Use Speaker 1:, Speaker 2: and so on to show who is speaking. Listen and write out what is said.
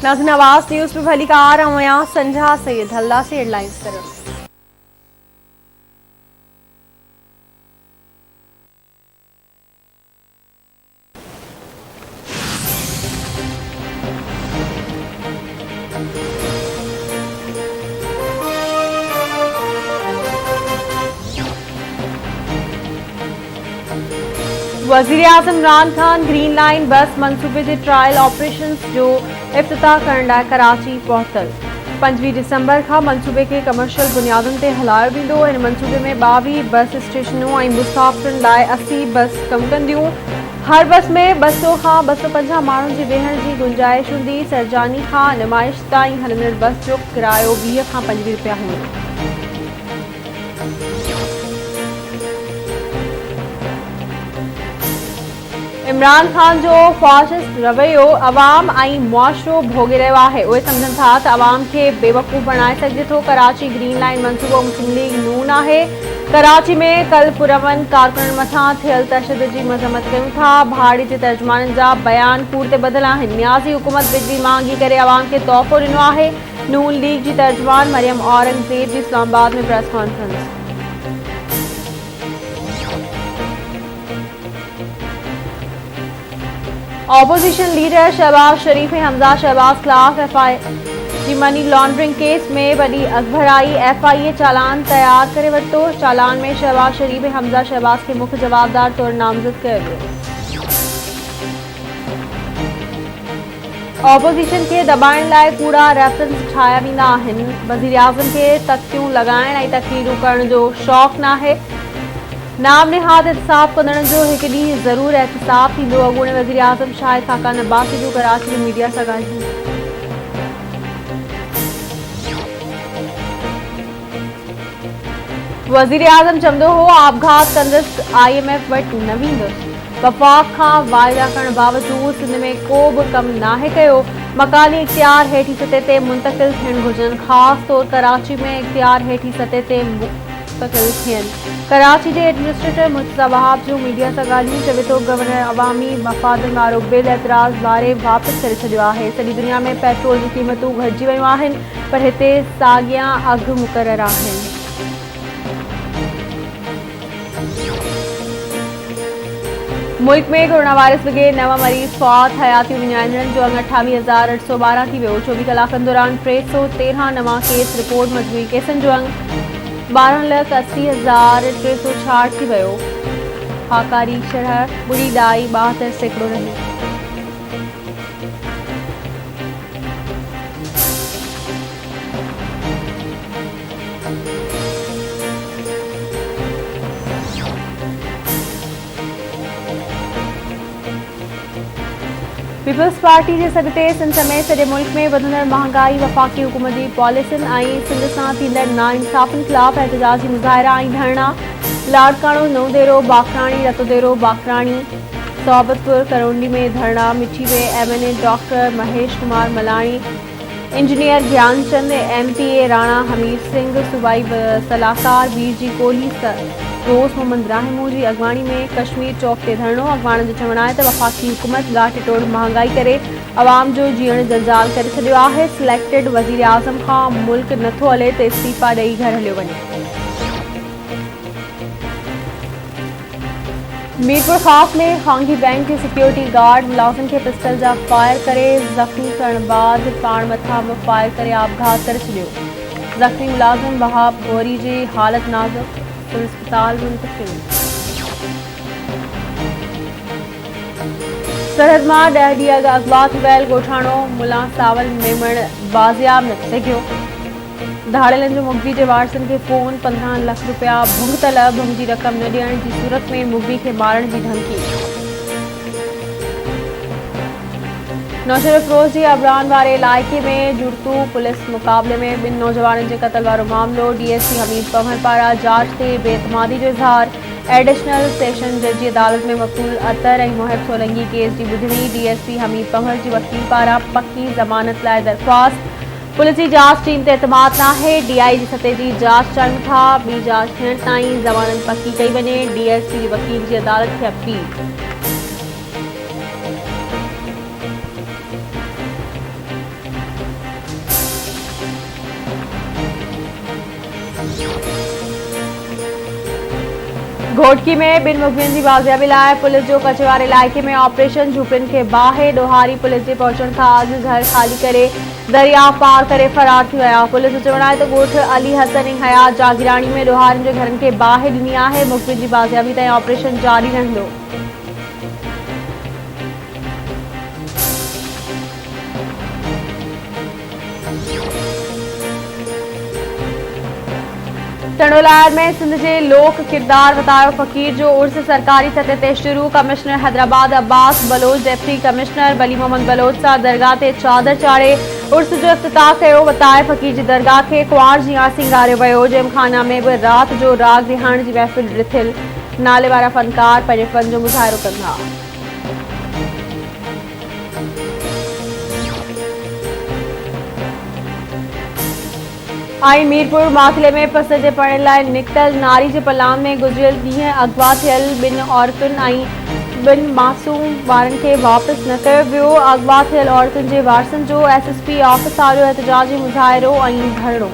Speaker 1: नाज़रीन, आवाज़ न्यूज़ पे भली का आ रहा हूँ यहाँ संझा सैयद हल्ला से हेडलाइंस करो। वज़ीर-ए-आज़म इमरान खान ग्रीन लाइन बस मनसूबे के ट्रायल ऑपरेशंस जो इफ्तिताह करण लाइ कराची पहुतल। 5 दिसंबर का मनसूबे के कमर्शियल बुनियादुनि ते हलायो वेंदो। इन मनसूबे में 22 बस स्टेशनों और मुसाफ़िरनि लाइ 80 बस कम कंदियूं। हर बस में 200 खां 250 माण्हुनि जी वेहण जी गुंजाइश हूंदी। सरजानी खां नुमाइश ताईं हलंदड़ बस जो किरायो 20 खां 25 रुपया हूंदो। इमरान खान जो ख्वाहिश रवैयो अवाम ऐं मुआशरो भोगे रहियो आहे। उहे सम्झनि था त अवाम खे बेवकूफ़ बणाए सघिजे थो। कराची ग्रीन लाइन मंसूबो मुस्लिम लीग नून आहे। कराची में कल पुरअमन कारकुननि मथां थियल तशद्दुद जी मज़म्मत कयूं था। भाड़ी जे तर्जुमाननि जा बयान कूड़ ते ॿधल आहिनि। नियाज़ी हुकूमत बिजली महांगी करे अवाम खे तोहफ़ो ॾिनो आहे। नून लीग जी तर्जुमान मरियम औरंगज़ेब जी इस्लामाबाद में press conference. Opposition leader Shahbaz Sharif Hamza Shahbaz खिलाफ FI मनी लॉन्ड्रिंग केस में वही अखबराई FIA चालान तैयार करे वरितो। चालान में शहबाज शरीफ हमजा शहबाज के मुख्य जवाबदार तौर नामज़द कयो वियो। ऑपोजिशन के दबाइण लाइ कूड़ा रेफरेंस ठाहिया वेंदा आहिनि। वज़ीर-ए-आज़म के तख्तियूं लगाइण ऐं तकरीरूं करण जो शौक़ नाहे। नाम निहाद एहतसाब कंदड़नि जो हिक ॾींहुं ज़रूर एहतसाब थींदो। अॻूणे वज़ीर-ए-आज़म शाहिद खाकान अब्बासी जो कराची में मीडिया सां ॻाल्हियूं। वज़ीर-ए-आज़म चवंदो हो आपघात कंदुसि IMF वटि न वेंदुसि। वफ़ाक़ खां वाइदा करण बावजूदि सिंध में को बि कमु नाहे कयो। मकानी इख्तियार हेठी सतह ते मुंतक़िल थियण घुरिजनि। ख़ासि तौर कराची में इख्तियार हेठी सतह ते मुंतक़िल थियनि। कराची के एडमिनिस्ट्रेटर मुर्तज़ा वहाब जो मीडिया सां ॻाल्हियूं। चवे थो गवर्नर अवामी मफ़ादनि वारो बिल एतिराज़ बारे वापसि करे छॾियो आहे। सॼी दुनिया में पेट्रोल जी क़ीमतूं घटिजी वियूं आहिनि पर हिते साॻिया अघ मुक़रर आहिनि। मुल्क में कोरोना वायरस वॻे 9 मरीज़ फ़ौत। हयाती विञाईंदड़नि जो अंग 28,812 थी वियो। 24 कलाकनि दौरान 313 नवां केस रिपोर्ट। मजमूई केसनि जो अंग 12,80,366 थी वियो। हाकारी शरह 0.72% रही। पीपल्स पार्टी के सदते सिंध समेत सॼे मुल्क में वधंदड़ महांगाई, वफ़ाक़ी हुकूमत जी पॉलिसियुनि ऐं सिंध सां थींदड़ नाइंसाफ़ियुनि खिलाफ़ एहतजाजी मुज़ाहिरा ऐं धरना। लाड़काणो, नवदेरो, बाखराणी, रतोदेरो, बाखराणी, सोबतपुर, करोंडी में धरना। मिठी वे MNA doctor Mahesh Kumar Malani, engineer Gyanchand, MPA Rana Hamir Singh, सूबाई सलाहकार वीर जी कोहली, रोज़ मोहम्मद राहिमू जी अॻवानी में कश्मीर चौक ते धरणो। अॻवाणनि जो चवणु आहे त वफ़ाक़ी हुकूमत गाठे टोड़ महांगाई करे अवाम जो जीअण जंजाल करे छॾियो आहे। सिलेक्टेड वज़ीर-ए-आज़म खां मुल्क नथो हले त इस्तीफ़ा ॾेई घर हलियो वञे। मीरपुर ख़ास में खांगी बैंक के सिक्योरिटी गार्ड मुलाज़िम के पिस्टल जा फायर करे ज़ख़्मी करण बाद पाण मथां फायर करे आपघात करे छॾियो। ज़ख़्मी मुलाज़िम वहाब गौरी जी हालत नाज़ुक, अस्पताल मुंतक़िल। सरहद मां 10 ॾींहं अॻु अगवा थी वियल ॻोठाणो मुला सावल मेमण बाज़ियाब न थी सघियो। धाड़ेलनि जो मुखबी जे वारसनि खे फ़ोन। 15 लाख रुपया भुग तलब। भुग जी रक़म न ॾियण जी सूरत में मुखबी खे मारण जी धमकी। नौशर अफरोज़ जी अबरान वारे इलाइक़े में जुड़तू पुलिस मुक़ाबले में 2 नौजवाननि जे क़त्ल वारो मामिलो। DSP हमीद पंवर पारां जांच ते बेतमादी जो इज़हार। एडिशनल सेशन जज जी अदालत में मक़बूल अतर ऐं मोहिब सोलंकी केस जी ॿुधणी। DSP हमीद पंवर जी वकील पारां पक्की ज़मानत लाइ दरख़्वास्त। पुलिस जी जांच टीम ते एतमाद ना है। डीआईजी सतह जी जांच चालू था। बी जांच थियण ताईं ज़मानत पक्की कई वञे। डीएसपी जे वकील जी अदालत खे अपील। घोटकी में ॿिनि मुखबिरनि जी बाज़ियाबी लाइ पुलिस जो कचेवार इलाइक़े में ऑपरेशन। झूपड़ियुनि खे बाहि। ॾोहारी पुलिस जे पहुचण खां अॻु घर ख़ाली करे दरिया पार करे फरार थी विया। पुलिस जो चवणु आहे त ॻोठ अली हसन ऐं हयात जागीराणी में ॾोहारियुनि जे घरनि खे बाहि ॾिनी आहे। मुखबिर जी बाज़ियाबी ताईं ऑपरेशन जारी रहंदो। तणोलार में सिंध जे लोक किरदार बतायो फ़कीर जो उर्स सरकारी सतह ते शुरू। Commissioner Hyderabad Abbas Baloch deputy commissioner Bali Mohammad Baloch सां दरगाह ते चादर चाढ़े उर्स जो इफ्तिताह कयो। बताए फ़कीर जी दरगाह खे कुंवार जीअं सिंगारियो वियो। जिमखाना में बि राति जो राग रिहाइण जी महफ़िल ॾिठल। नाले वारा फ़नकार पंहिंजे फ़न जो मुज़ाहिरो कंदा। मीरपुर माखिले में पस जे पढ़ण लाइ निकितल नारी जे पलान में गुज़िरियल ॾींहुं अगवा थियल ॿिनि औरतुनि ऐं ॿिनि मासूम ॿारनि खे वापसि न कयो वियो। अगवा थियल औरतुनि जे वारसनि जो एसएसपी ऑफिस आयो एहतजाजी मुज़ाहिरो ऐं धरणो।